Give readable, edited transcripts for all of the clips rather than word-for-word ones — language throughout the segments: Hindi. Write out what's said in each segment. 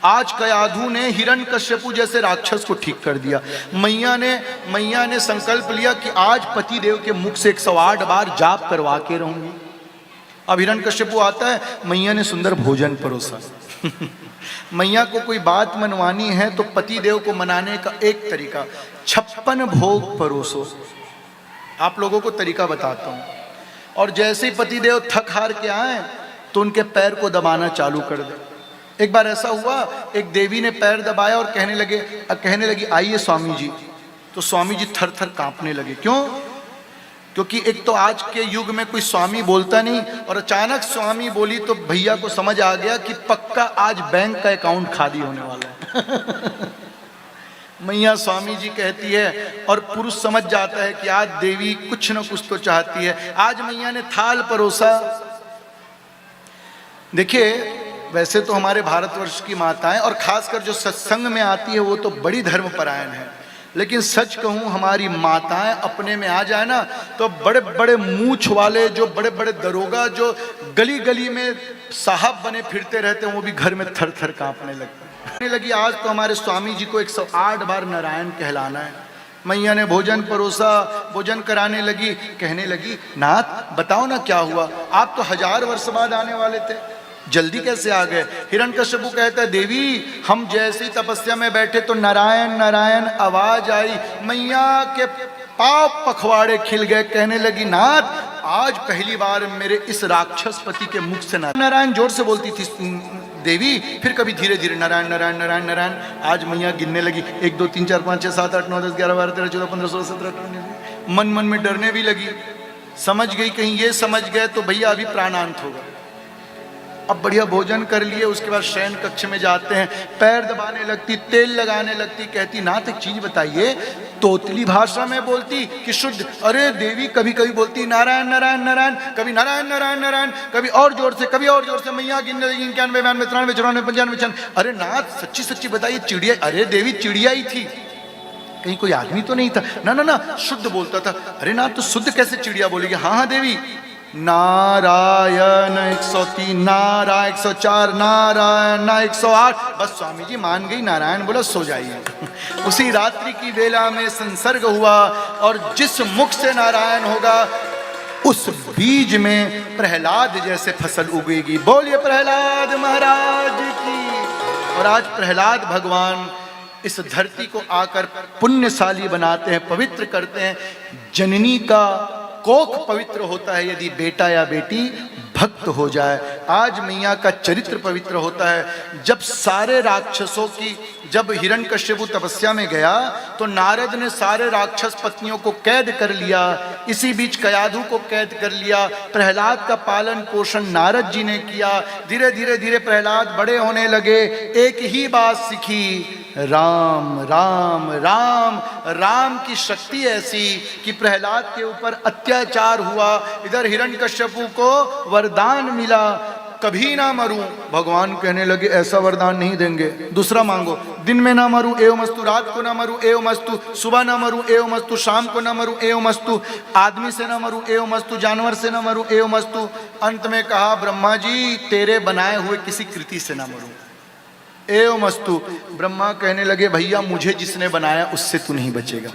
आज कयाधु ने हिरण्यकश्यपु जैसे राक्षस को ठीक कर दिया। मैया ने संकल्प लिया कि आज पति देव के मुख से 108 बार जाप करवा के रहूंगी। अब हिरण्यकश्यपु आता है, मैया ने सुंदर भोजन परोसा। मैया को कोई बात मनवानी है तो पति देव को मनाने का एक तरीका, 56 भोग परोसो। आप लोगों को तरीका बताता हूं। और जैसे ही पति देव थक हार के आए तो उनके पैर को दबाना चालू कर दे। एक बार ऐसा हुआ, एक देवी ने पैर दबाया और कहने लगी आइए स्वामी जी। तो स्वामी जी थर थर कांपने लगे। क्यों? क्योंकि एक तो आज के युग में कोई स्वामी बोलता नहीं, और अचानक स्वामी बोली तो भैया को समझ आ गया कि पक्का आज बैंक का अकाउंट खाली होने वाला है। मैया स्वामी जी कहती है और पुरुष समझ जाता है कि आज देवी कुछ न कुछ तो चाहती है। आज मैया ने थाल परोसा। देखिए, वैसे तो हमारे भारतवर्ष की माताएं और खासकर जो सत्संग में आती है वो तो बड़ी धर्मपरायण है, लेकिन सच कहूं हमारी माताएं अपने में आ जाए ना तो बड़े बड़े मूंछ वाले, जो बड़े बड़े दरोगा जो गली गली में साहब बने फिरते रहते हैं, वो भी घर में थर थर कांपने लगी। आज तो हमारे स्वामी जी को 108 बार नारायण कहलाना है। मैया ने भोजन परोसा, भोजन कराने लगी, कहने लगी नाथ बताओ ना क्या हुआ, आप तो 1000 वर्ष बाद आने वाले थे, जल्दी कैसे आ गए? हिरण्यकश्यपु कहता है देवी हम जैसी तपस्या में बैठे तो नारायण नारायण आवाज आई, मैया के पाप पखवाड़े खिल गए। कहने लगी नाथ आज पहली बार मेरे इस राक्षस पति के मुख से नारायण जोर से बोलती थी देवी, फिर कभी धीरे धीरे नारायण नारायण नारायण नारायण। आज मैया गिनने लगी 1 2 3 4 5 6 7 8 9 10 11 12 13 14 15 16 17 18। मन मन में डरने भी लगी, समझ गई कहीं ये समझ गए तो भैया अभी प्राणांत होगा। अब बढ़िया भोजन कर लिए, उसके बाद शयन कक्ष में जाते हैं, पैर दबाने लगती, तेल लगाने लगती, कहती नाथ एक चीज बताइए, तोतली भाषा में बोलती कि शुद्ध? अरे देवी कभी कभी बोलती नारायण नारायण नारायण, कभी नारायण नारायण नारायण, कभी और जोर से, कभी और जोर से। मैया गिनने लगी 91 92 93 94 95 96। अरे नाथ सच्ची सच्ची बताइए चिड़िया? अरे देवी चिड़िया ही थी, कहीं कोई आदमी तो नहीं था? ना ना ना शुद्ध बोलता था। अरे नाथ तो शुद्ध कैसे चिड़िया बोलेगी? हाँ हाँ देवी, नारायण 103, नारायण 104, नारायण ना 108। बस स्वामी जी मान गई, नारायण बोला सो जाइए। उसी रात्रि की वेला में संसर्ग हुआ और जिस मुख से नारायण होगा उस बीज में प्रहलाद जैसे फसल उगेगी। बोलिए प्रहलाद महाराज की। और आज प्रहलाद भगवान इस धरती को आकर पुण्यशाली बनाते हैं, पवित्र करते हैं। जननी का कोख पवित्र होता है यदि बेटा या बेटी भक्त हो जाए। आज मैया का चरित्र पवित्र होता है। जब सारे राक्षसों की, जब हिरण्यकश्यपु तपस्या में गया तो नारद ने सारे राक्षस पत्नियों को कैद कर लिया, इसी बीच कयाधु को कैद कर लिया। प्रहलाद का पालन पोषण नारद जी ने किया। धीरे धीरे धीरे प्रहलाद बड़े होने लगे। एक ही बात सीखी, राम राम राम। राम की शक्ति ऐसी कि प्रहलाद के ऊपर अत्याचार हुआ, इधर हिरण्यकश्यपु को वरदान मिला, कभी ना मरूं। भगवान कहने लगे ऐसा वरदान नहीं देंगे, दूसरा मांगो। दिन में ना मरूं एवं अस्तु, रात को ना मरूं एवं अस्तु, सुबह ना मरूं एवं अस्तु, शाम को ना मरूं एवं अस्तु, आदमी से ना मरूं एवं अस्तु, जानवर से ना मरूं एवं अस्तु। अंत में कहा ब्रह्मा जी तेरे बनाए हुए किसी कृति से ना मरूं एवं अस्तु। ब्रह्मा कहने लगे भैया मुझे जिसने बनाया उससे तू नहीं बचेगा।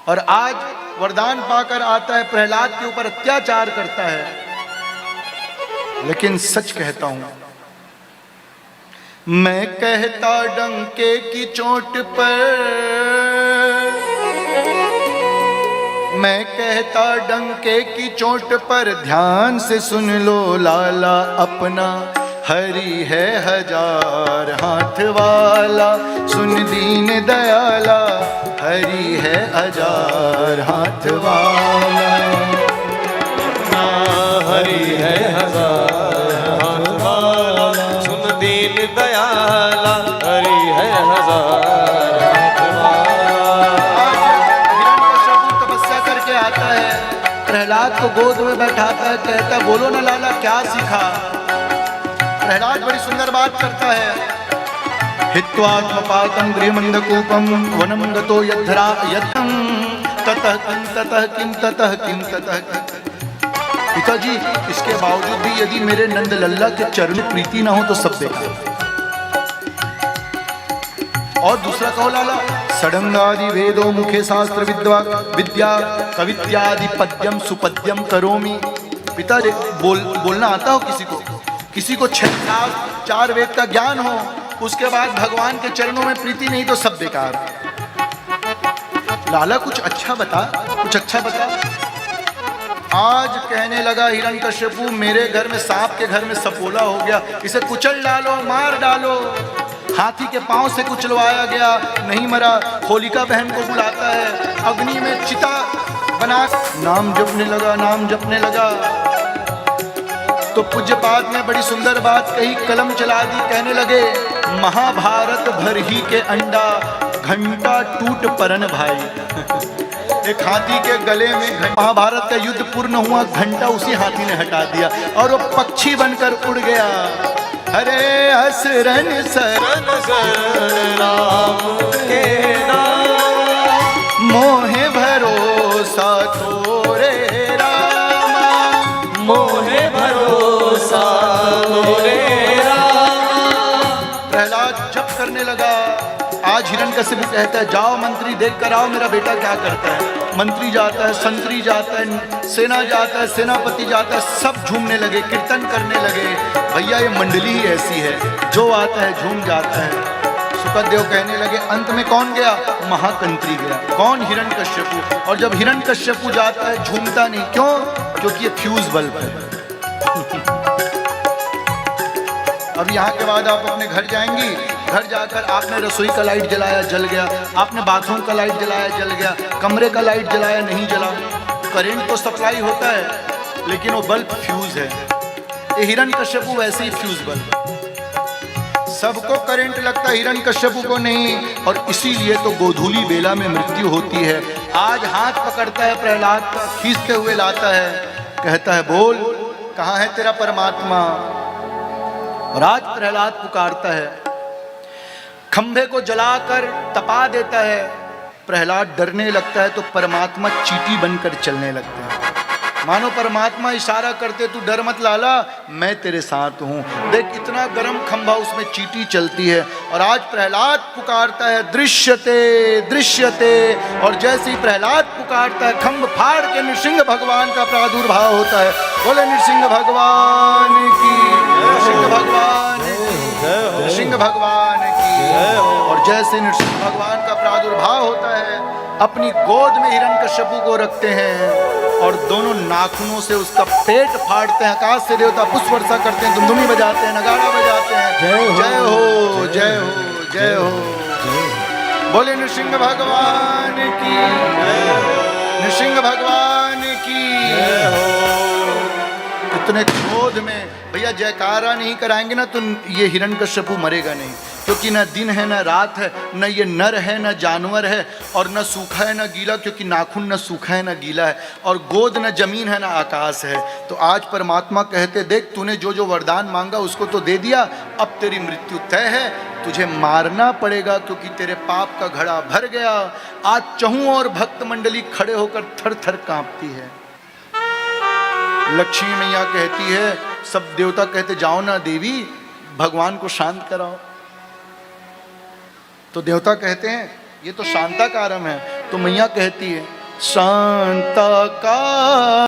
और आज वरदान पाकर आता है, प्रहलाद के ऊपर अत्याचार करता है। लेकिन सच कहता हूं, मैं कहता डंके की चोट पर, मैं कहता डंके की चोट पर, ध्यान से सुन लो लाला अपना हरि है 1000 हाथ वाला। सुन दीन दयाला हरि है 1000 हाथ वाला। हरि है 1000 हाथ वाला, सुन दीन दयाला हरि है 1000 हाथ वाला। हिरण्यकश्यपु तपस्या करके आता है, प्रहलाद को गोद में बैठाता है, कहता बोलो ना लाला क्या सीखा? प्रहलाद बड़ी सुंदर बात करता है, हित्वात्मपातं गृहमंडकूपम वनम गतो यद्धरा यद्धं ततः किं ततः किं ततः किं ततः किं। पिताजी इसके बावजूद भी यदि मेरे नंद लल्ला के चरण प्रीति ना हो तो सब बेकार। और दूसरा कहो लाला, षडंगादि वेदों मुखे शास्त्र विद्या कवित्यादि पद्यम सुपद्यम करोमि। पिता बोलना आता हो किसी को 4 वेद का ज्ञान हो, उसके बाद भगवान के चरणों में प्रीति नहीं तो सब बेकार। लाला कुछ अच्छा बता। आज कहने लगा हिरण्यकश्यपु, मेरे घर में सांप के घर में सपोला हो गया, इसे कुचल डालो, मार डालो। हाथी के पांव से कुचलवाया गया, नहीं मरा। होलिका बहन को बुलाता है, अग्नि में चिता बना, नाम जपने लगा। तो पूज्यपाद ने बड़ी सुंदर बात कही, कलम चला दी, कहने लगे महाभारत भर ही के अंडा, घंटा टूट परन भाई। एक हाथी के गले में महाभारत का युद्ध पूर्ण हुआ, घंटा उसी हाथी ने हटा दिया और वो पक्षी बनकर उड़ गया। हरे हसरन सरन राम के नाम, मोहे भरोसा तोरे रामा, मोहे भरोसा तोरे रामा। प्रहलाद जप करने लगा। आज हिरण्यकश्यप कहता है, जाओ मंत्री देख कर आओ मेरा बेटा क्या करता है। मंत्री जाता है, संतरी जाता है, सेना जाता है, सेनापति जाता है, सब झूमने लगे, कीर्तन करने लगे। भैया ये मंडली ही ऐसी है, जो आता है झूम जाता है। सुखदेव कहने लगे, अंत में कौन गया? महाकंत्री गया। कौन? हिरण्यकश्यप। और जब हिरण्यकश्यप जाता है झूमता नहीं, क्यों? क्योंकि ये फ्यूज बल्ब है। अब यहाँ के बाद आप अपने घर जाएंगी, घर जाकर आपने रसोई का लाइट जलाया, जल गया। आपने बाथरूम का लाइट जलाया, जल गया। कमरे का लाइट जलाया, नहीं जला। करंट तो सप्लाई होता है, लेकिन वो बल्ब फ्यूज है। ये हिरण्यकश्यप वैसे ही फ्यूज बल्ब। सबको करंट लगता है, हिरण्यकश्यप को नहीं। और इसीलिए तो गोधूली बेला में मृत्यु होती है। आज हाथ पकड़ता है प्रहलाद का, खींचते हुए लाता है, कहता है बोल कहाँ है तेरा परमात्मा। और आज प्रहलाद पुकारता है, खंभे को जलाकर तपा देता है। प्रहलाद डरने लगता है तो परमात्मा चींटी बनकर चलने लगते हैं। मानो परमात्मा इशारा करते, तू डर मत लाला, मैं तेरे साथ हूं। देख इतना गर्म खंभा, उसमें चींटी चलती है। और आज प्रहलाद पुकारता है, दृश्यते दृश्यते। और जैसे ही प्रहलाद पुकारता है, खंभ फाड़ के नृसिंह भगवान का प्रादुर्भाव होता है। बोले नृसिंह भगवान की, नृसिंह भगवान की, नृसिंह भगवान की। और जैसे नृसिंह भगवान का प्रादुर्भाव होता है, अपनी गोद में हिरण्यकश्यप को रखते हैं और दोनों नाखूनों से उसका पेट फाड़ते हैं। आकाश से देवता पुष्प वर्षा करते हैं, धुमधुमी बजाते हैं, नगाड़ा बजाते हैं। जय हो जय हो जय हो। बोले नृसिंह भगवान की, नृसिंह भगवान की। इतने क्रोध में भैया जयकारा नहीं कराएंगे ना तो ये हिरण्यकश्यप मरेगा नहीं। क्योंकि न दिन है न रात है, न ये नर है न जानवर है, और न सूखा है न गीला, क्योंकि नाखून न सूखा है न गीला है, और गोद न जमीन है न आकाश है। तो आज परमात्मा कहते, देख तूने जो जो वरदान मांगा उसको तो दे दिया, अब तेरी मृत्यु तय है, तुझे मारना पड़ेगा क्योंकि तेरे पाप का घड़ा भर गया। आज चहु और भक्त मंडली खड़े होकर थर थर कांपती है। लक्ष्मी मैया कहती है, सब देवता कहते जाओ ना देवी, भगवान को शांत कराओ। तो देवता कहते हैं ये तो शांता कारम है। तो मैया कहती है शांता का